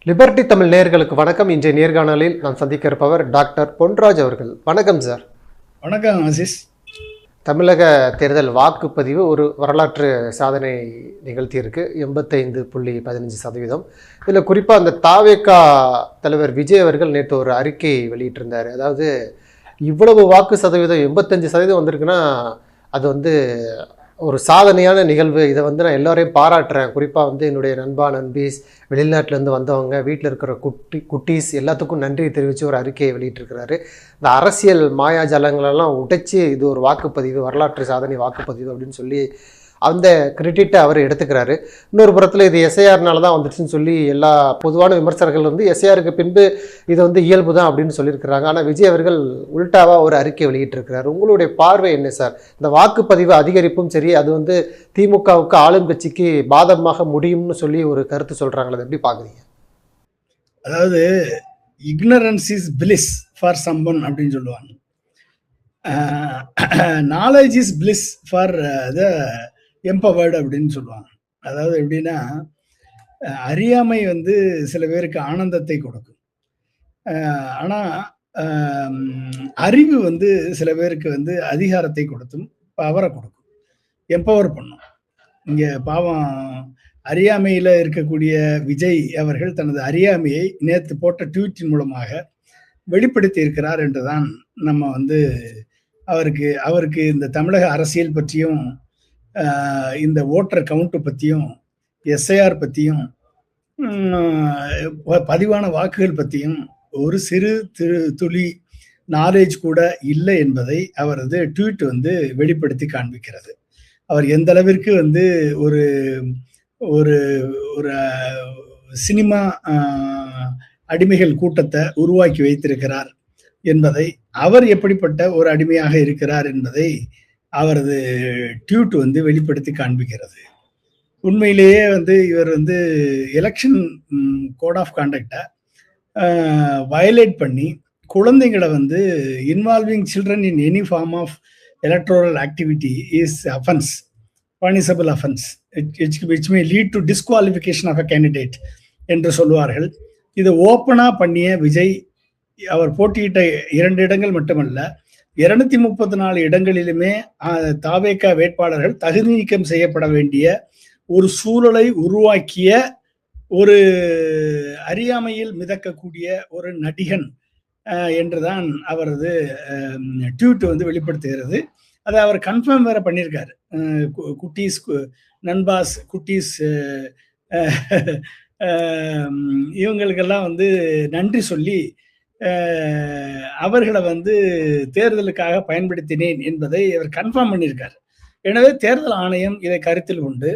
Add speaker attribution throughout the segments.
Speaker 1: Liberty Tamil நேயர்களுக்கு வணக்கம். இன்றைய நேர்காணலில் நாம் சந்திக்க இருப்பவர் டாக்டர் பொன்ராஜ் அவர்கள். வணக்கம் சார்.
Speaker 2: வணக்கம் ஆசிஸ்.
Speaker 1: தமிழக தேர்தல் வாக்குப்பதிவு ஒரு வரலாற்று சாதனை நிகழ்த்தியிருக்கு. 85.15%. இதில் குறிப்பாக அந்த தாவேகா தலைவர் விஜய் அவர்கள் நேற்று ஒரு அறிக்கை வெளியிட்டிருந்தார். அதாவது இவ்வளவு வாக்கு சதவீதம் 85% வந்திருக்குன்னா அது ஒரு சாதனையான நிகழ்வு. இதை நான் எல்லோரையும் பாராட்டுறேன். குறிப்பாக என்னுடைய நண்பீஸ், வெளிநாட்டிலேருந்து வந்தவங்க, வீட்டில் இருக்கிற குட்டீஸ் எல்லாத்துக்கும் நன்றி தெரிவித்து ஒரு அறிக்கையை வெளியிட்டிருக்கிறாரு. இந்த அரசியல் மாயாஜாலங்களெல்லாம் உடைச்சி இது ஒரு வாக்குப்பதிவு, வரலாற்று சாதனை வாக்குப்பதிவு அப்படின்னு சொல்லி அந்த கிரெடிட்டை அவர் எடுத்துக்கிறாரு. இன்னொரு புறத்தில் இது எஸ்ஐஆர்னால தான் வந்துடுச்சுன்னு சொல்லி எல்லா பொதுவான விமர்சகர்கள் எஸ்ஐஆருக்கு பின்பு இது இயல்பு தான் அப்படின்னு சொல்லியிருக்கிறாங்க. ஆனால் விஜய் அவர்கள் உல்டாவாக ஒரு அறிக்கை வெளியிட்டிருக்கிறார். உங்களுடைய பார்வை என்ன சார்? இந்த வாக்குப்பதிவு அதிகரிப்பும் சரி, அது திமுகவுக்கு ஆளும் கட்சிக்கு பாதகமாக முடியும்னு சொல்லி ஒரு கருத்து சொல்கிறாங்களே, எப்படி பார்க்குறீங்க?
Speaker 2: அதாவது ignorance is bliss for Sampann அப்படின்னு சொல்லுவாங்க. Knowledge is bliss for the empowered அப்படின்னு சொல்லுவாங்க. அதாவது எப்படின்னா, அறியாமை சில பேருக்கு ஆனந்தத்தை கொடுக்கும். ஆனால் அறிவு சில பேருக்கு அதிகாரத்தை கொடுத்தும் பவரை கொடுக்கும், எம்பவர் பண்ணும். இங்கே பாவம் அறியாமையில் இருக்கக்கூடிய விஜய் அவர்கள் தனது அறியாமையை நேற்று போட்ட ட்வீட்டின் மூலமாக வெளிப்படுத்தி இருக்கிறார் என்றுதான் நம்ம அவருக்கு இந்த தமிழக அரசியல் பற்றியும், இந்த ஓட்டர் கவுண்ட் பற்றியும், எஸ்ஐஆர் பற்றியும், பதிவான வாக்குகள் பற்றியும் ஒரு சிறு துளி நாலேஜ் கூட இல்லை என்பதை அவரது ட்வீட் வெளிப்படுத்தி காண்பிக்கிறது. அவர் எந்த அளவிற்கு ஒரு ஒரு ஒரு சினிமா அடிமைகள் கூட்டத்தை உருவாக்கி வைத்திருக்கிறார் என்பதை, அவர் எப்படிப்பட்ட ஒரு அடிமையாக இருக்கிறார் என்பதை அவரது ட்வீட் வெளிப்படுத்தி காண்பிக்கிறது. உண்மையிலேயே இவர் எலெக்ஷன் கோட் ஆஃப் கான்டக்டை வயலேட் பண்ணி குழந்தைங்களை involving children in any form of electoral activity is offence, punishable offence, which may lead to disqualification of a candidate என்று சொல்லுவார்கள். இதை ஓப்பனா பண்ணிய விஜய் அவர் போட்டியிட்ட 2 இடங்கள் மட்டுமல்ல, 234 இடங்களிலுமே தாவேகா வேட்பாளர்கள் தகுதி நீக்கம் செய்யப்பட வேண்டிய ஒரு சூழலை உருவாக்கிய ஒரு அறியாமையில் மிதக்கக்கூடிய ஒரு நடிகன் என்றுதான் அவரது ட்வீட் வெளிப்படுத்துகிறது. அதை அவர் கன்ஃபார்ம் வேற பண்ணியிருக்காரு. குட்டீஸ், நண்பாஸ், குட்டீஸ் இவங்களுக்கெல்லாம் நன்றி சொல்லி அவர்களை தேர்தலுக்காக பயன்படுத்தினேன் என்பதை அவர் கன்ஃபார்ம் பண்ணியிருக்காரு. எனவே தேர்தல் ஆணையம் இதை கருத்தில் கொண்டு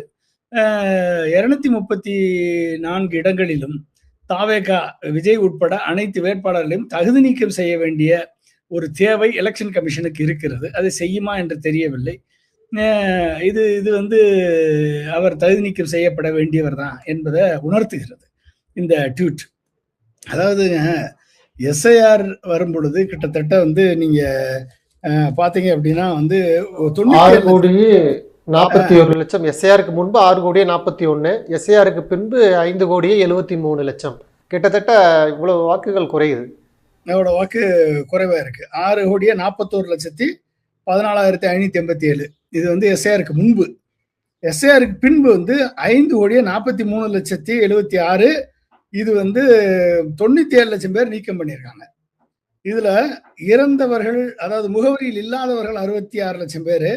Speaker 2: 234 இடங்களிலும் தாவேகா விஜய் உட்பட அனைத்து வேட்பாளர்களையும் தகுதி நீக்கம் செய்ய வேண்டிய ஒரு தேவை எலெக்ஷன் கமிஷனுக்கு இருக்கிறது. அதை செய்யுமா என்று தெரியவில்லை. இது அவர் தகுதி நீக்கம் செய்யப்பட வேண்டியவர் தான் என்பதை உணர்த்துகிறது இந்த ட்வீட். அதாவது எஸ்ஐஆர் வரும் பொழுது கிட்டத்தட்ட நீங்க பாத்தீங்க அப்படின்னா
Speaker 1: 6,41 லட்சம். எஸ்ஐஆருக்கு முன்பு 6,41,00,000, எஸ்ஐஆருக்கு பின்பு 5,73,00,000. கிட்டத்தட்ட இவ்வளவு வாக்குகள் குறையுது.
Speaker 2: அவரோட வாக்கு குறைவா இருக்கு. 6,41,14,587. இது எஸ்ஐஆருக்கு முன்பு. எஸ்ஐஆருக்கு பின்பு 5,43,76,000. இது 97 லட்சம் பேர் நீக்கம் பண்ணியிருக்காங்க. இதுல இறந்தவர்கள், அதாவது முகவரியில் இல்லாதவர்கள் 66 லட்சம் பேரு,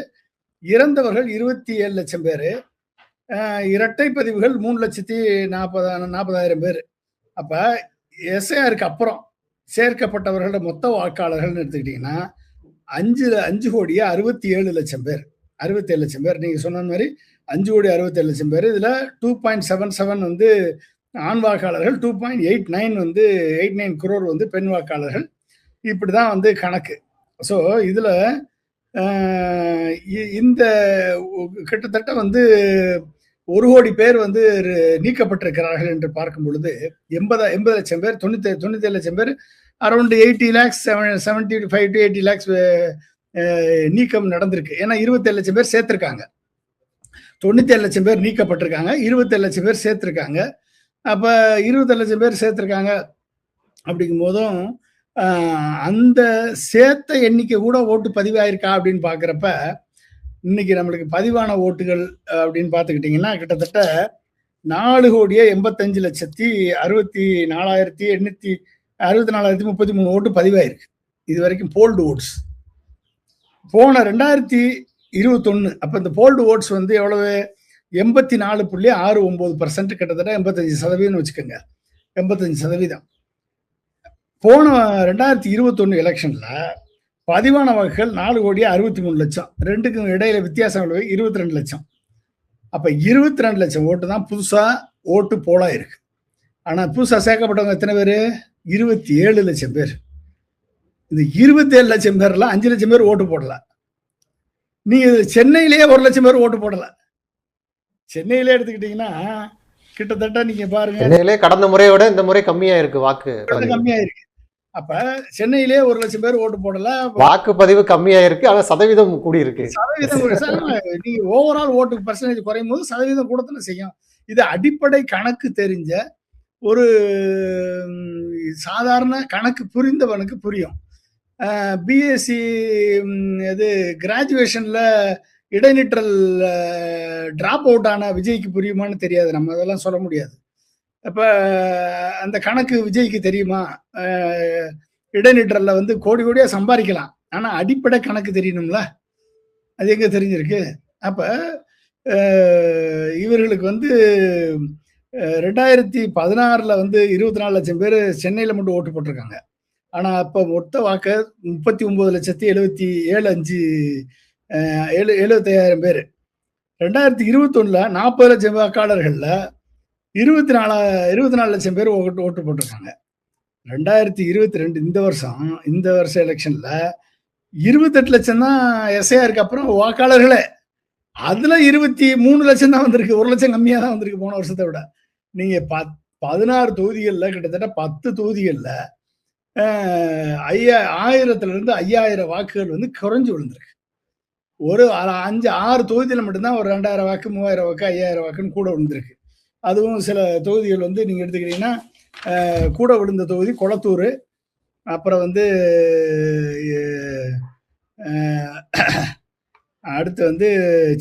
Speaker 2: இறந்தவர்கள் 27 லட்சம் பேரு, இரட்டை பதிவுகள் 3,40,000 பேர். அப்ப எஸ்ஐஆருக்கு அப்புறம் சேர்க்கப்பட்டவர்களோட மொத்த வாக்காளர்கள் எடுத்துக்கிட்டீங்கன்னா 5,67 லட்சம் பேர். 67 லட்சம் பேர் நீங்க சொன்ன மாதிரி 5,67 லட்சம் பேர். இதுல 2.77 ஆண் வாக்காளர்கள், 2.89 89 crore பெண் வாக்காளர்கள். இப்படிதான் கணக்கு. ஸோ இதுல இந்த கிட்டத்தட்ட 1 கோடி பேர் நீக்கப்பட்டிருக்கிறார்கள் என்று பார்க்கும் பொழுது 80 லட்சம் பேர், 97 லட்சம் பேர், அரௌண்ட் 80 lakhs, 75 to 80 lakhs நீக்கம் நடந்திருக்கு. ஏன்னா 27 லட்சம் பேர் சேர்த்திருக்காங்க. 97 லட்சம் பேர் நீக்கப்பட்டிருக்காங்க, 27 லட்சம் பேர் சேர்த்திருக்காங்க. அப்ப 20 லட்சம் பேர் சேர்த்திருக்காங்க அப்படிங்கும் போதும் அந்த சேர்த்த எண்ணிக்கை கூட ஓட்டு பதிவாயிருக்கா அப்படின்னு பாக்குறப்ப இன்னைக்கு நம்மளுக்கு பதிவான ஓட்டுகள் அப்படின்னு பாத்துக்கிட்டீங்கன்னா கிட்டத்தட்ட 4,85,64,864,34,33 ஓட்டு பதிவாயிருக்கு. இது வரைக்கும் போல்டு ஓட்ஸ். போன 2021 அப்ப இந்த போல்டு ஓட்ஸ் வந்து எவ்வளவு? 84.69%, கிட்டத்தட்ட 85% வச்சுக்கோங்க. 85%. போன 2021 எலெக்ஷன்ல பதிவான வாக்குகள் 4,63,00,000. ரெண்டுக்கும் இடையில வித்தியாசம் 22 லட்சம். அப்ப 22 லட்சம் ஓட்டு தான் புதுசா ஓட்டு போலா இருக்கு. ஆனா புதுசா சேர்க்கப்பட்டவங்க எத்தனை பேரு? 27 லட்சம் பேர். இந்த 27 லட்சம் பேர்ல 5 லட்சம் பேர் ஓட்டு போடல. நீங்க சென்னையிலேயே 1 லட்சம் பேர் ஓட்டு போடல. சென்னையிலே எடுத்துக்கிட்டீங்கன்னா கிட்டத்தட்ட நீங்க பாருங்க,
Speaker 1: சென்னையிலே கடந்த முறையை விட இந்த முறை கம்மியா இருக்கு வாக்கு பதிவு.
Speaker 2: கம்மியா இருக்கு. அப்ப சென்னையிலே 1 லட்சம் பேர் ஓட்டு போடல.
Speaker 1: வாக்குப்பதிவு கம்மியா இருக்கு, ஆனா சதவீதம் கூடி இருக்கு.
Speaker 2: சதவீதம் நீங்க ஓவரால் ஓட்டு பர்சன்டேஜ் குறையும் போது சதவீதம் கூடத்தானே செய்யும். இது அடிப்படை கணக்கு தெரிஞ்ச ஒரு சாதாரண கணக்கு புரிந்தவனுக்கு புரியும். பிஎஸ்சி இது கிராஜுவேஷன்ல இடைநிற்றல் டிராப் அவுட் ஆன விஜய்க்கு புரியுமான்னு தெரியாது. நம்ம அதெல்லாம் சொல்ல முடியாது. அப்ப அந்த கணக்கு விஜய்க்கு தெரியுமா? இடைநிற்றல்ல வந்து கோடி கோடியா சம்பாதிக்கலாம், ஆனா அடிப்படை கணக்கு தெரியணும்ல. அது எங்க தெரிஞ்சிருக்கு? அப்ப இவர்களுக்கு வந்து 2016 வந்து 24 லட்சம் பேர் சென்னையில மட்டும் ஓட்டு போட்டிருக்காங்க. ஆனா அப்ப மொத்த வாக்கு 39,75,75,000 பேர். 2021 40 லட்சம் வாக்காளர்கள்ல 24 லட்சம் பேர் ஓட்டு போட்டிருக்காங்க. 2022 இந்த வருஷம் எலெக்ஷன்ல 28 லட்சம் தான் எஸ்ஐஆருக்கு அப்புறம் வாக்காளர்களே. அதுல 23 லட்சம் தான் வந்திருக்கு. 1 லட்சம் கம்மியா தான் வந்திருக்கு போன வருஷத்தை விட. நீங்க 16 தொகுதிகள்ல கிட்டத்தட்ட 10 தொகுதிகள்ல 1000 இருந்து 5000 வாக்குகள் வந்து குறைஞ்சு விழுந்திருக்கு. ஒரு 5-6 தொகுதியில மட்டும்தான் ஒரு 2000 வாக்கு, 3000 வாக்கு, 5000 வாக்குன்னு கூட விழுந்திருக்கு. அதுவும் சில தொகுதிகள் வந்து நீங்க எடுத்துக்கிட்டீங்கன்னா கூட விழுந்த தொகுதி கொளத்தூர், அப்புறம் வந்து அடுத்து வந்து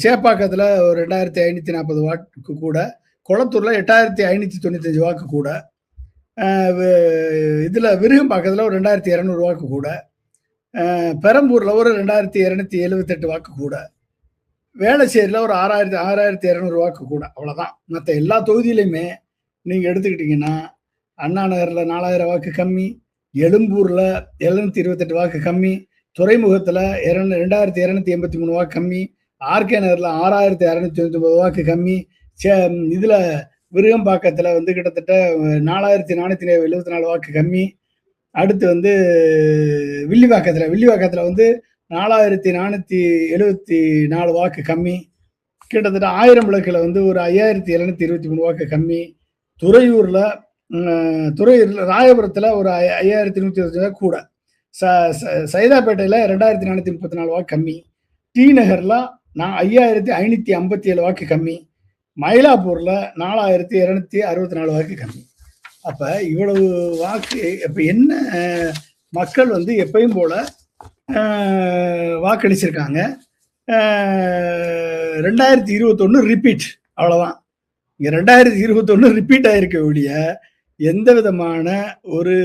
Speaker 2: சேப்பாக்கத்துல ஒரு 2540 வாக்கு கூட, கொளத்தூர்ல 8595 வாக்கு கூட, இதுல விருகம்பாக்கத்துல ஒரு 2200 வாக்கு கூட, பெரம்பூர்ல ஒரு 2278 வாக்கு கூட, வேளச்சேரியில ஒரு 6200 வாக்கு கூட. அவ்வளவுதான். மற்ற எல்லா தொகுதியிலுமே நீங்க எடுத்துக்கிட்டீங்கன்னா அண்ணா நகர்ல 4000 வாக்கு கம்மி, எழும்பூர்ல 728 வாக்கு கம்மி, துறைமுகத்துல 2283 வாக்கு கம்மி, ஆர்கே நகர்ல 6699 வாக்கு கம்மி, இதுல விருகம்பாக்கத்துல வந்து கிட்டத்தட்ட 4474 வாக்கு கம்மி. அடுத்து வந்து வில்லிவாக்கத்துல வந்து 4474 வாக்கு கம்மி. கிட்டத்தட்ட 1000 விளக்குல வந்து ஒரு 5723 வாக்கு கம்மி. துறையூர்ல ராயபுரத்துல ஒரு 5125 கூட, சைதாப்பேட்டையில 2434 வாக்கு கம்மி, டி நகர்ல 5557 வாக்கு கம்மி, மயிலாப்பூர்ல 4264 வாக்கு கம்மி. அப்ப இவ்வளவு வாக்கு. அப்ப என்ன மக்கள் வந்து எப்பயும் போல வாக்களிச்சிருக்காங்க. 2021 ரிப்பீட், அவ்வளவுதான். இங்க 2021 ரிப்பீட் ஆயிருக்க ஒழிய எந்த விதமான ஒரு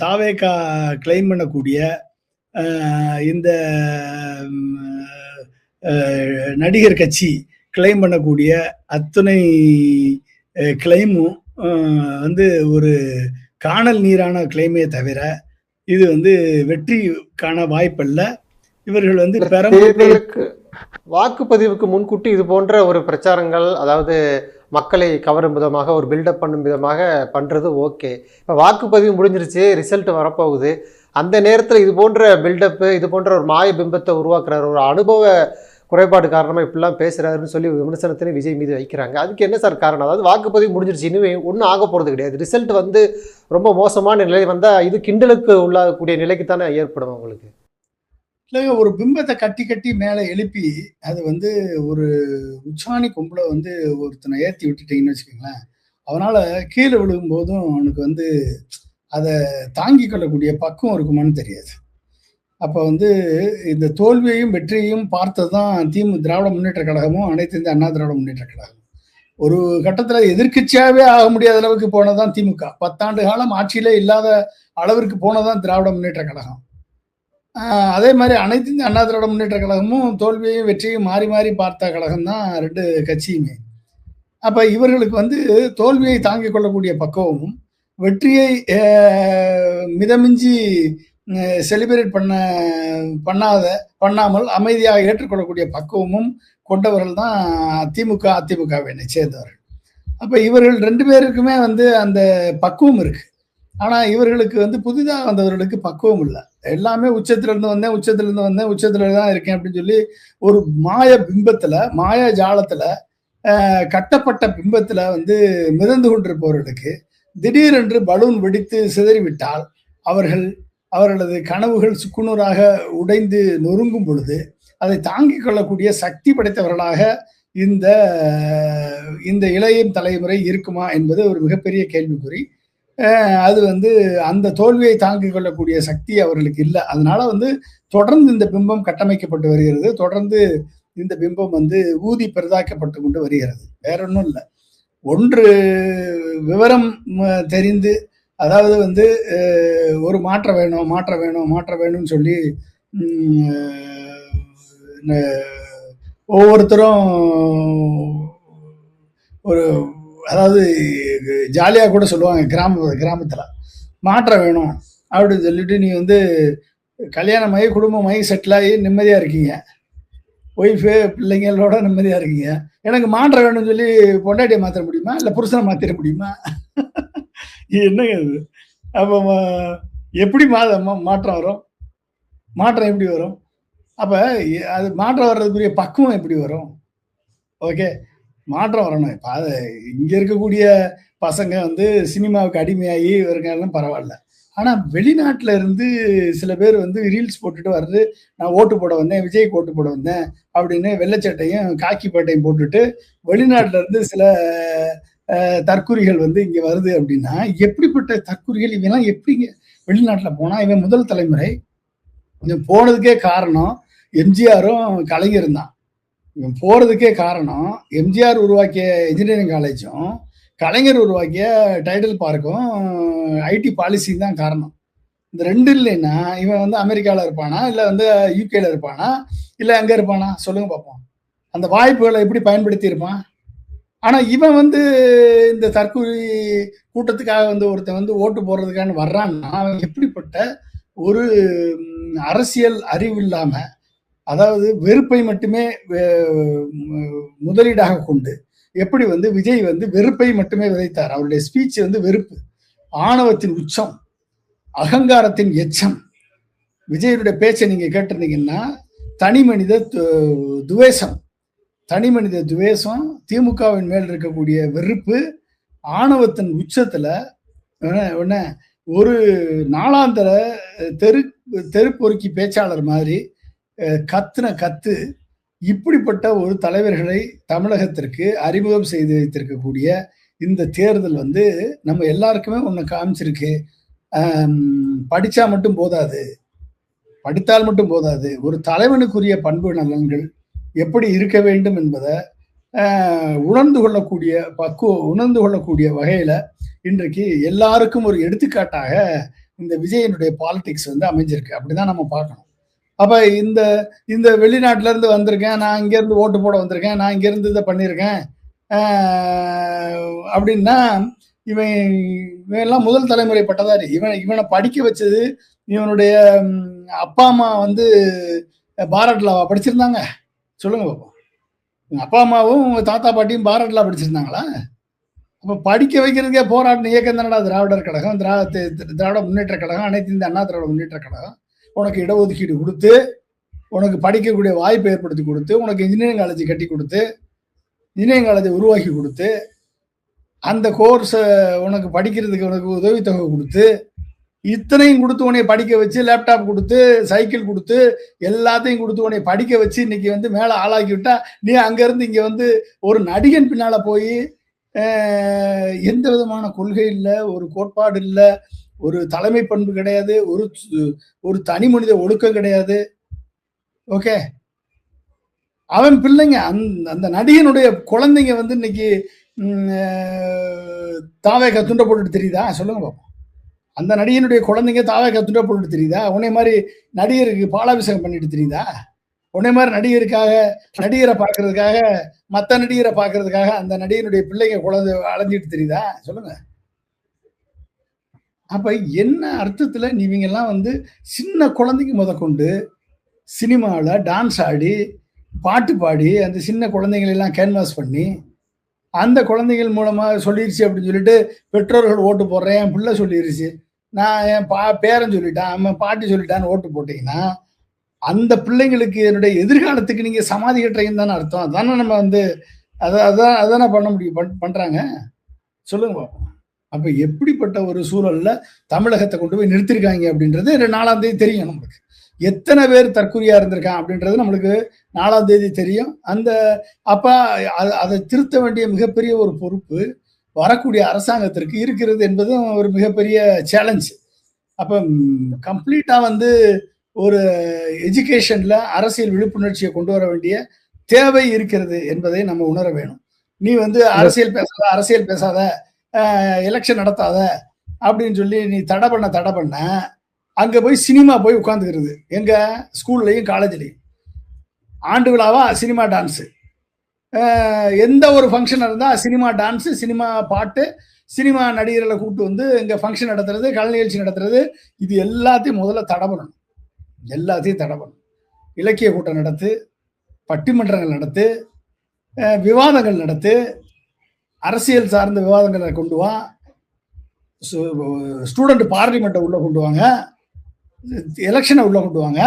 Speaker 2: தாவேகா கிளைம் பண்ணக்கூடிய இந்த நடிகர் கட்சி கிளைம் பண்ணக்கூடிய அத்தனை கிளைமும் வந்து ஒரு காணல் நீரான கிளைமே தவிர இது வந்து வெற்றிக்கான வாய்ப்பல்ல. இவர்கள் வந்து
Speaker 1: தேர்தலுக்கு வாக்குப்பதிவுக்கு முன்கூட்டி இது போன்ற ஒரு பிரச்சாரங்கள், அதாவது மக்களை கவரும் விதமாக ஒரு பில்டப் பண்ணும் விதமாக பண்றது ஓகே. இப்போ வாக்குப்பதிவு முடிஞ்சிருச்சு, ரிசல்ட் வரப்போகுது, அந்த நேரத்தில் இது போன்ற பில்டப்பு, இது போன்ற ஒரு மாய பிம்பத்தை உருவாக்குறாரு, ஒரு அனுபவ குறைபாடு காரணமாக இப்படிலாம் பேசுறாருன்னு சொல்லி விமர்சனத்தினை விஜய் மீது வைக்கிறாங்க. அதுக்கு என்ன சார் காரணம்? அதாவது வாக்குப்பதிவு முடிஞ்சிருச்சு, இன்னும் ஒன்றும் ஆக போகிறது கிடையாது, ரிசல்ட் வந்து ரொம்ப மோசமான நிலை வந்தால் இது கிண்டலுக்கு உள்ளாகக்கூடிய நிலைக்கு தானே ஏற்படும் உங்களுக்கு?
Speaker 2: இல்லைங்க, ஒரு பிம்பத்தை கட்டி கட்டி மேலே எழுப்பி அது வந்து ஒரு உச்சாணி கும்பலை வந்து ஒருத்தனை ஏற்றி விட்டுட்டீங்கன்னு வச்சுக்கோங்களேன், அதனால கீழே விழுகும்போதும் அவனுக்கு வந்து அதை தாங்கிக் கொள்ளக்கூடிய பக்குவம் இருக்குமான்னு தெரியாது. அப்ப வந்து இந்த தோல்வியையும் வெற்றியையும் பார்த்ததுதான் திராவிட முன்னேற்ற கழகமும், அனைத்து இந்திய அண்ணா திராவிட முன்னேற்ற கழகம். ஒரு கட்டத்துல எதிர்க்கட்சியாவே ஆக முடியாத அளவுக்கு போனதுதான் திமுக. 10 ஆண்டு காலம் ஆட்சியிலே இல்லாத அளவிற்கு போனதுதான் திராவிட முன்னேற்ற கழகம். அதே மாதிரி அனைத்து இந்திய அண்ணா திராவிட முன்னேற்ற கழகமும் தோல்வியையும் வெற்றியையும் மாறி மாறி பார்த்த கழகம் தான் 2 கட்சியுமே. அப்ப இவர்களுக்கு வந்து தோல்வியை தாங்கிக் கொள்ளக்கூடிய பக்குவமும், வெற்றியை மிதமிஞ்சி செலிப்ரேட் பண்ணாமல் அமைதியாக ஏற்றுக்கொள்ளக்கூடிய பக்குவமும் கொண்டவர்கள் தான் திமுக, அதிமுகவை சேர்ந்தவர்கள். அப்ப இவர்கள் 2 பேருக்குமே வந்து அந்த பக்குவம் இருக்கு. ஆனா இவர்களுக்கு வந்து புதிதா வந்தவர்களுக்கு பக்குவம் இல்ல. எல்லாமே உச்சத்துல இருந்து வந்தேன், உச்சத்துல தான் இருக்கேன் அப்படின்னு சொல்லி ஒரு மாய பிம்பத்துல, மாய ஜாலத்துல கட்டப்பட்ட பிம்பத்துல வந்து மிதந்து கொண்டிருப்பவர்களுக்கு திடீரென்று பலூன் வெடித்து சிதறிவிட்டால் அவர்களது கனவுகள் சுக்குநூறாக உடைந்து நொறுங்கும் பொழுது அதை தாங்கிக் கொள்ளக்கூடிய சக்தி படைத்தவர்களாக இந்த இந்த இளைய தலைமுறை இருக்குமா என்பது ஒரு மிகப்பெரிய கேள்விக்குறி. அது வந்து அந்த தோல்வியை தாங்கிக் கொள்ளக்கூடிய சக்தி அவர்களுக்கு இல்லை. அதனால வந்து தொடர்ந்து இந்த பிம்பம் கட்டமைக்கப்பட்டு வருகிறது. தொடர்ந்து இந்த பிம்பம் வந்து ஊதி பெரிதாக்கப்பட்டு கொண்டு வருகிறது. வேற ஒன்றும் இல்லை. ஒன்று விவரம் தெரிந்து, அதாவது வந்து ஒரு மாற்றம் வேணும்னு சொல்லி ஒவ்வொருத்தரும் ஒரு, அதாவது ஜாலியாக கூட சொல்லுவாங்க கிராமத்தில் மாற்றம் வேணும் அப்படின்னு சொல்லிட்டு, நீ வந்து கல்யாணமாகி குடும்பமாகி செட்டில் ஆகி நிம்மதியாக இருக்கீங்க, ஒய்ஃபு பிள்ளைங்களோட நிம்மதியாக இருக்கீங்க, எனக்கு மாற்றம் வேணும்னு சொல்லி பொண்டாட்டியை மாற்ற முடியுமா? இல்லை புருஷனை மாற்றிட முடியுமா? என்னங்க இது? அப்போ எப்படி மாற்றம் வரும்? மாற்றம் எப்படி வரும்? அப்போ அது மாற்றம் வர்றதுக்குரிய பக்குவம் எப்படி வரும்? ஓகே, மாற்றம் வரணும். இப்போ அது இங்கே இருக்கக்கூடிய பசங்க வந்து சினிமாவுக்கு அடிமையாகி இருக்காலும் பரவாயில்ல. ஆனால் வெளிநாட்டில் இருந்து சில பேர் வந்து ரீல்ஸ் போட்டுட்டு வர்றது, நான் ஓட்டு போட வந்தேன், விஜய்க்கு ஓட்டு போட வந்தேன் அப்படின்னு வெள்ளைச்சட்டையும் காக்கி பேட்டையும் போட்டுட்டு வெளிநாட்டில் இருந்து சில தற்குறிகள் வந்து இங்கே வருது அப்படின்னா, எப்படிப்பட்ட தற்குறிகள் இவெல்லாம் எப்படிங்க வெளிநாட்டில் போனால்? இவன் முதல் தலைமுறை. இவன் போனதுக்கே காரணம் எம்ஜிஆரும் கலைஞரும் தான். இவன் போறதுக்கே காரணம் எம்ஜிஆர் உருவாக்கிய இன்ஜினியரிங் காலேஜும் கலைஞர் உருவாக்கிய டைடல் பார்க்கும் ஐடி பாலிசி தான் காரணம். இந்த 2 இல்லைன்னா இவன் வந்து அமெரிக்காவில் இருப்பானா, இல்லை வந்து யூகேல இருப்பானா, இல்லை அங்கே இருப்பானா? சொல்லுங்க பார்ப்போம். அந்த வாய்ப்புகளை எப்படி பயன்படுத்தி இருப்பான்? ஆனா இவன் வந்து இந்த தற்கொலை கூட்டத்துக்காக வந்து ஒருத்தன் வந்து ஓட்டு போடுறதுக்கான வர்றான்னா, அவன் எப்படிப்பட்ட ஒரு அரசியல் அறிவு இல்லாம, அதாவது வெறுப்பை மட்டுமே முதலீடாக கொண்டு எப்படி வந்து விஜய் வந்து வெறுப்பை மட்டுமே விதைத்தார். அவருடைய ஸ்பீச் வந்து வெறுப்பு, ஆணவத்தின் உச்சம், அகங்காரத்தின் எச்சம். விஜயனுடைய பேச்சை நீங்க கேட்டிருந்தீங்கன்னா தனி மனித துவேஷம், தனி மனித துவேஷம், திமுகவின் மேல் இருக்கக்கூடிய வெறுப்பு, ஆணவத்தின் உச்சத்துல ஒரு நாளாந்தர தெருப்பொறுக்கி பேச்சாளர் மாதிரி கத்துன கத்து. இப்படிப்பட்ட ஒரு தலைவர்களை தமிழகத்திற்கு அறிமுகம் செய்து வைத்திருக்கக்கூடிய இந்த தேர்தல் வந்து நம்ம எல்லாருக்குமே ஒன்று காமிச்சிருக்கு. படிச்சா மட்டும் போதாது, படித்தால் மட்டும் போதாது, ஒரு தலைவனுக்குரிய பண்பு நலன்கள் எப்படி இருக்க வேண்டும் என்பதை உணர்ந்து கொள்ளக்கூடிய வகையில இன்றைக்கு எல்லாருக்கும் ஒரு எடுத்துக்காட்டாக இந்த விஜயனுடைய பாலிடிக்ஸ் வந்து அமைஞ்சிருக்கு. அப்படிதான் நம்ம பார்க்கணும். அப்ப இந்த வெளிநாட்டுல இருந்து வந்திருக்கேன், நான் இங்க இருந்து ஓட்டு போட வந்திருக்கேன், நான் இங்க இருந்து இதை பண்ணியிருக்கேன் அப்படின்னா, இவன் எல்லாம் முதல் தலைமுறை பட்டதாரி. இவனை படிக்க வச்சது இவனுடைய அப்பா அம்மா வந்து பாரட்லா படிச்சிருந்தாங்க? சொல்லுங்க பாப்போம். அப்பா அம்மாவும் தாத்தா பாட்டியும் பாரட்லா படிச்சிருந்தாங்களா? அப்ப படிக்க வைக்கிறதுக்கே போராட்டின இயக்கம் தானடா திராவிடர் கழகம், திராவிட முன்னேற்ற கழகம், அனைத்து இந்த அண்ணா திராவிட முன்னேற்ற கழகம். உனக்கு இடஒதுக்கீடு கொடுத்து, உனக்கு படிக்கக்கூடிய வாய்ப்பை ஏற்படுத்தி கொடுத்து, உனக்கு இன்ஜினியரிங் காலேஜ் கட்டி கொடுத்து, இன்ஜினியரிங் காலேஜை உருவாக்கி கொடுத்து, அந்த கோர்ஸை உனக்கு படிக்கிறதுக்கு உனக்கு உதவித்தொகை கொடுத்து, இத்தனையும் கொடுத்து உன்னை படிக்க வச்சு, லேப்டாப் கொடுத்து, சைக்கிள் கொடுத்து, எல்லாத்தையும் கொடுத்து உன்னை படிக்க வச்சு இன்னைக்கு வந்து மேலே ஆளாக்கி விட்டா, நீ அங்கேருந்து இங்கே வந்து ஒரு நடிகன் பின்னால போய் எந்த விதமான கொள்கை இல்ல, ஒரு கோட்பாடு இல்ல, ஒரு தலைமை பண்பு கிடையாது, ஒரு தனி மனித ஒழுக்கம் கிடையாது. ஓகே. அவன் பிள்ளைங்க அந்த நடிகனுடைய குழந்தைங்க வந்து இன்னைக்கு தாவேக்கா துண்ட போட்டுட்டு தெரியுதா? சொல்லுங்க பாப்போம். அந்த நடிகனுடைய குழந்தைங்க தாவேக்கா துண்ட போட்டுட்டு தெரியுதா? உன்னை மாதிரி நடிகருக்கு பாலாபிஷேகம் பண்ணிட்டு தெரியுதா? உன்னை மாதிரி நடிகரை பார்க்கறதுக்காக, மத்த நடிகரை பார்க்கறதுக்காக அந்த நடிகனுடைய பிள்ளைங்க குழந்தை அலைஞ்சிட்டு தெரியுதா? சொல்லுங்க. அப்ப என்ன அர்த்தத்துல நீங்க எல்லாம் வந்து சின்ன குழந்தைக்கு முதற்கொண்டு சினிமால டான்ஸ் ஆடி, பாட்டு பாடி, அந்த சின்ன குழந்தைகளை எல்லாம் கேன்வாஸ் பண்ணி, அந்த குழந்தைகள் மூலமா சொல்லிருச்சு அப்படின்னு சொல்லிட்டு பெற்றோர்கள் ஓட்டு போடுறேன், என் பிள்ளை சொல்லிருச்சு, நான் என் பேரன் சொல்லிட்டான், அவன் பாட்டி சொல்லிட்டான்னு ஓட்டு போட்டீங்கன்னா, அந்த பிள்ளைங்களுக்கு என்னுடைய எதிர்காலத்துக்கு நீங்க சமாதி கட்டுறீங்கன்னு தானே அர்த்தம். அதானே நம்ம வந்து அதானே பண்ண முடியும், பண்றாங்க. சொல்லுங்க பாப்போம். அப்ப எப்படிப்பட்ட ஒரு சூழல்ல தமிழகத்தை கொண்டு போய் நிறுத்திருக்காங்க அப்படின்றது 4ஆம் தேதி தெரியும் நம்மளுக்கு. எத்தனை பேர் தற்குறியா இருந்திருக்கான் அப்படின்றது நம்மளுக்கு 4ஆம் தேதி தெரியும். அப்ப அதை திருத்த வேண்டிய மிகப்பெரிய ஒரு பொறுப்பு வரக்கூடிய அரசாங்கத்திற்கு இருக்கிறது என்பதும் ஒரு மிகப்பெரிய சேலஞ்ச். அப்ப கம்ப்ளீட்டா வந்து ஒரு எஜுகேஷன்ல அரசியல் விழிப்புணர்ச்சியை கொண்டு வர வேண்டிய தேவை இருக்கிறது என்பதை நம்ம உணர வேணும். நீ வந்து அரசியல் பேசாத, எலெக்ஷன் நடத்தாத அப்படின்னு சொல்லி நீ தடை பண்ண அங்க போய் சினிமா போய் உட்கார்ந்துக்கிறது. எங்க ஸ்கூல்லயும் காலேஜ்லயும் ஆண்டு விழாவா சினிமா டான்ஸ், எந்த ஒரு ஃபங்க்ஷன் இருந்தா சினிமா டான்ஸ், சினிமா பாட்டு, சினிமா நடிகர்களை கூப்பிட்டு வந்து இங்க ஃபங்க்ஷன் நடத்துறது, கலை நிகழ்ச்சி நடத்துறது, இது எல்லாத்தையும் முதல்ல தடை பண்ணணும். எல்லாத்தையும் தடை பண்ணணும். இலக்கிய கூட்டம் நடத்து, பட்டிமன்றங்கள் நடத்து, விவாதங்கள் நடத்து, அரசியல் சார்ந்த விவாதங்களை கொண்டு வா, ஸ்டூடெண்ட் பார்லிமெண்ட்டை உள்ள கொண்டு வாங்க, எலெக்ஷனை உள்ள கொண்டு வாங்க,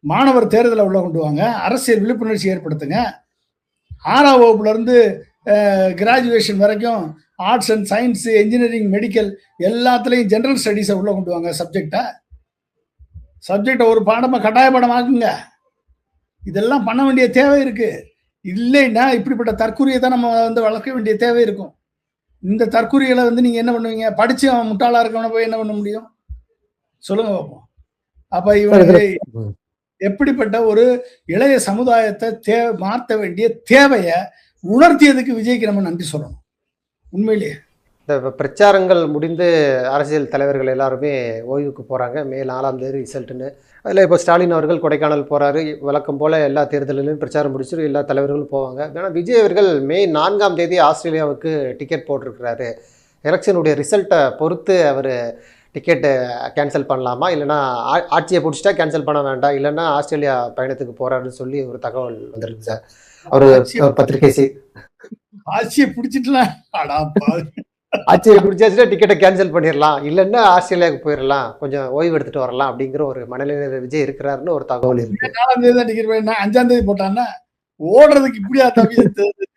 Speaker 2: மாணவர் தேர்தலை உள்ள கொண்டு வாங்க, அரசியல் விழிப்புணர்ச்சி ஏற்படுத்துங்க. 6ஆம் வகுப்புல இருந்து கிராஜுவேஷன் வரைக்கும் arts and science, engineering, medical எல்லாத்துலயும் ஜெனரல் ஸ்டடீஸை உள்ள கொண்டு வாங்க. சப்ஜெக்டை ஒரு பாடமா கட்டாய பாடமாக்குங்க. இதெல்லாம் பண்ண வேண்டிய தேவை இருக்கு. இல்லைன்னா இப்படிப்பட்ட தற்கொலையை தான் நம்ம வந்து வளர்க்க வேண்டிய தேவை இருக்கும். இந்த தற்கொலைகளை வந்து நீங்க என்ன பண்ணுவீங்க? படிச்சு அவன் முட்டாளா இருக்கவன போய் என்ன பண்ண முடியும்? சொல்லுங்க பார்ப்போம். அப்ப இவங்க எப்படிப்பட்ட ஒரு இளைய சமுதாயத்தை மாற்ற வேண்டிய தேவைய உணர்த்தியதுக்கு விஜய்க்கு நம்ம நன்றி சொல்லணும். உண்மையிலேயே
Speaker 1: இந்த பிரச்சாரங்கள் முடிந்து அரசியல் தலைவர்கள் எல்லாருமே ஓய்வுக்கு போகிறாங்க. மே 4ஆம் தேதி ரிசல்ட்டுன்னு. அதில் இப்போ ஸ்டாலின் அவர்கள் கொடைக்கானல் போகிறாரு. வழக்கம் போல் எல்லா தேர்தலிலும் பிரச்சாரம் முடிச்சுட்டு எல்லா தலைவர்களும் போவாங்க. ஆனால் விஜய் அவர்கள் மே 4ஆம் தேதி ஆஸ்திரேலியாவுக்கு டிக்கெட் போட்டிருக்கிறாரு. எலெக்ஷனுடைய ரிசல்ட்டை பொறுத்து அவர் டிக்கெட்டை கேன்சல் பண்ணலாமா, இல்லைனா ஆட்சியை பிடிச்சிட்டா கேன்சல் பண்ண வேண்டாம், இல்லைன்னா ஆஸ்திரேலியா பயணத்துக்கு போகிறாருன்னு சொல்லி ஒரு தகவல் வந்துருக்கு சார். அவர் பத்திரிகை
Speaker 2: ஆட்சியை பிடிச்சிட்டுலாம்
Speaker 1: ஆட்சியை பிடிச்சாச்சுன்னா டிக்கெட்டை கேன்சல் பண்ணிடலாம், இல்லைன்னா ஆஸ்திரேலியாவுக்கு போயிடலாம், கொஞ்சம் ஓய்வு எடுத்துட்டு வரலாம் அப்படிங்கிற ஒரு மனநிலையில விஜய் இருக்கிறாருன்னு ஒரு தகவல் இருக்கு.
Speaker 2: 4ஆம் தேதி தான் டிக்கெட் பண்ணா 5ஆம் தேதி போட்டான்னா ஓடுறதுக்கு இப்படியா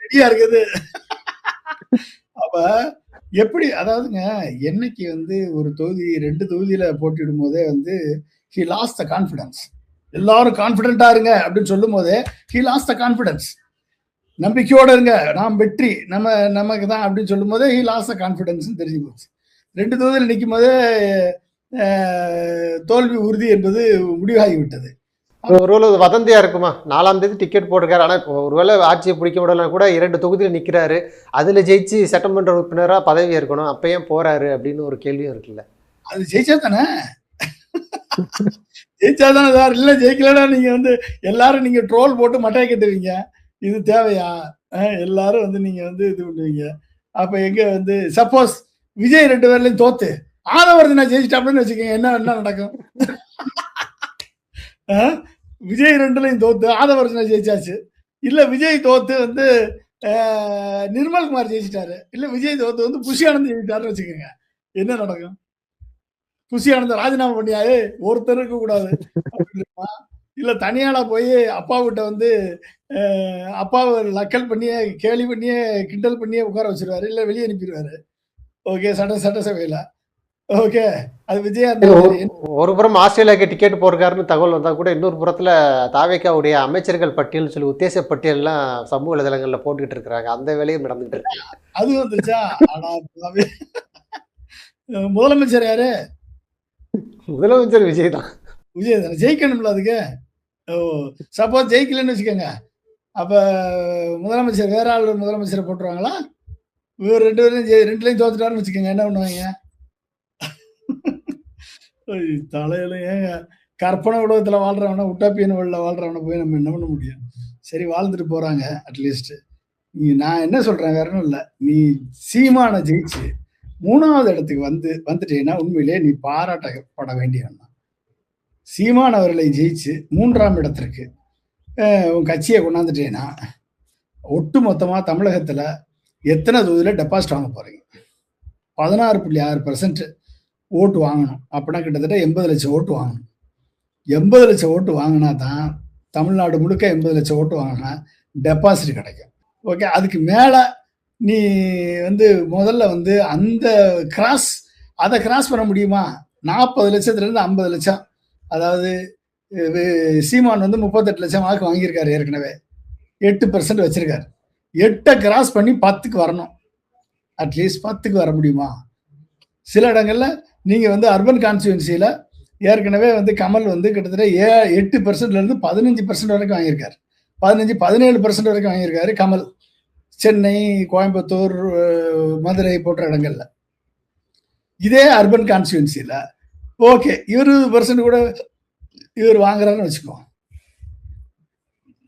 Speaker 2: ரெடியா இருக்குது. அப்ப எப்படி, அதாவதுங்க, என்னைக்கு வந்து ஒரு தொகுதி 2 தொகுதியில போட்டியிடும் போதே வந்து he lost the confidence. எல்லாரும் கான்பிடென்டா இருங்க அப்படின்னு சொல்லும் போதே he lost the confidence. நம்பிக்கையோட இருங்க, நாம் வெற்றி நமக்கு தான் அப்படின்னு சொல்லும் போதே he lost the confidence தெரிஞ்சு போச்சு. 2 தொகுதியில் நிற்கும் போதே தோல்வி உறுதி என்பது முடிவாகிவிட்டது.
Speaker 1: ஒருவேளை வதந்தியா இருக்குமா? 4ஆம் தேதி டிக்கெட் போட்டிருக்காரு, ஆனா ஒருவேளை ஆட்சியை பிடிக்க விடலாம் கூட 2 தொகுதியில் நிற்கிறாரு, அதுல ஜெயிச்சு சட்டமன்ற உறுப்பினராக பதவி இருக்கணும், அப்ப ஏன் போறாரு அப்படின்னு ஒரு கேள்வியும் இருக்குல்ல.
Speaker 2: அது ஜெயிச்சா தானே ஜெயிச்சாதானே சார். இல்ல ஜெயிக்கலன்னா நீங்க வந்து எல்லாரும் நீங்க ட்ரோல் போட்டு மட்டையை கட்டுவீங்க. இது தேவையா? எல்லாரும் வந்து நீங்க வந்து இது பண்ணுவீங்க. அப்ப எங்க வந்து சப்போஸ் விஜய் 2 பேர்லயும் தோத்து ஆதவர்தனா ஜெயிச்சிட்டாப்லன்னு வச்சுக்கோங்க, என்ன நடக்கும்? விஜய் 2லயும் தோத்து ஆதவர்தனா ஜெயிச்சாச்சு, இல்ல விஜய் தோத்து வந்து நிர்மல்குமார் ஜெயிச்சிட்டாரு, இல்ல விஜய் தோத்து வந்து புஷி ஆனந்த் ஜெயிச்சிட்டாருன்னு வச்சுக்கோங்க, என்ன நடக்கும்? புஷி ஆனந்த் ராஜினாமா பண்ணியாரு, ஒருத்தர் இருக்க கூடாது, இல்ல தனியாளா போய் அப்பாவிட்ட வந்து அப்பாவை லக்கல் பண்ணியே, கேலி பண்ணியே, கிண்டல் பண்ணியே உட்கார வச்சிருவாரு, இல்ல வெளியே அனுப்பிடுவாரு. Okay, சட்டசபையில okay. அது விஜயா
Speaker 1: இல்ல,
Speaker 2: இருந்தாலும் சரி.
Speaker 1: ஒரு புறம் ஆஸ்திரேலியாவுக்கு டிக்கெட் போயிருக்காருன்னு தகவல் வந்தா கூட இன்னொரு புறத்துல தாவேக்காவுடைய அமைச்சர்கள் பட்டியல் சொல்லி உத்தேச பட்டியல்லாம் சமூக வலைதளங்கள்ல போட்டுக்கிட்டு இருக்கிறாங்க. அந்த வேலையும் நடந்துட்டு இருக்கு.
Speaker 2: அது வந்துருச்சா? ஆனா பாவி. முதலமைச்சர் யாரு?
Speaker 1: முதலமைச்சர் விஜய் தான்.
Speaker 2: விஜய் தானே. ஜெயிக்கணும்ல அதுக்கு. ஓ! சப்போஸ் ஜெயிக்கலன்னு வச்சுக்கோங்க. அப்ப முதலமைச்சர் வேற ஆள் முதலமைச்சர போட்டுருவாங்களா? இவர் 2 பேரும் 2லயும் தோத்துட்டாருன்னு வச்சுக்கோங்க. என்ன பண்ணுவாய்ங்க? தலையில ஏங்க கற்பனை உலகத்துல வாழ்றவன, உட்டாப்பியன் வேர்ல்ட்ல வாழ்றவன போய் நம்ம என்ன பண்ண முடியும்? சரி வாழ்ந்துட்டு போறாங்க அட்லீஸ்ட். நான் என்ன சொல்றேன் வேற ஒண்ணும் இல்ல. நீ சீமான ஜெயிச்சு 3வது இடத்துக்கு வந்துட்டீன்னா, உண்மையிலேயே நீ பாராட்டப்பட வேண்டியவன் தான். சீமான் அவர்களை ஜெயிச்சு 3ஆம் இடத்திற்கு உன் கட்சிய கொண்டாந்துட்டீன்னா, ஒட்டுமொத்தமா தமிழகத்துல எத்தன தொகுதியில டெபாசிட் வாங்க போறீங்க? 16.6% ஓட்டு வாங்கணும். அப்படின்னா கிட்டத்தட்ட 80 லட்சம் ஓட்டு வாங்கணும். 80 லட்சம் ஓட்டு வாங்கினா தான் தமிழ்நாடு முழுக்க 80 லட்சம் ஓட்டு வாங்கினா டெபாசிட் கிடைக்கும். ஓகே. அதுக்கு மேல நீ முதல்ல அந்த அதை கிராஸ் பண்ண முடியுமா? 40 லட்சத்திலிருந்து 50 லட்சம். அதாவது சீமான் 38 லட்சம் வாக்கு வாங்கியிருக்காரு ஏற்கனவே. 8% வச்சிருக்காரு. 8 கிராஸ் பண்ணி 10க்கு வரணும். அட்லீஸ்ட் 10க்கு வர முடியுமா? சில இடங்கள்ல நீங்க அர்பன் கான்ஸ்டியூன்சியில ஏற்கனவே கமல் கிட்டத்தட்ட 8%ல இருந்து 15% வரைக்கும் வாங்கியிருக்காரு. 17% வரைக்கும் வாங்கியிருக்காரு கமல். சென்னை, கோயம்புத்தூர், மதுரை போன்ற இடங்கள்ல. இதே அர்பன் கான்ஸ்டியூன்சியில ஓகே 20% கூட இவர் வாங்குறாருன்னு வச்சுக்கோ.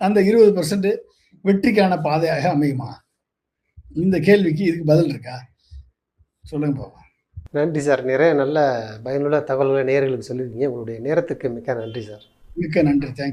Speaker 2: அந்த 20% வெற்றிக்கான பாதையாக அமையுமா? இந்த கேள்விக்கு இதுக்கு பதில் இருக்கா? சொல்லுங்க பாப்போம்.
Speaker 1: நன்றி சார். நிறைய நல்ல பயனுள்ள தகவல்களை நேயர்களுக்கு சொல்லியிருக்கீங்க. உங்களுடைய நேரத்துக்கு மிக்க நன்றி சார்.
Speaker 2: மிக்க நன்றி. தேங்க்யூ.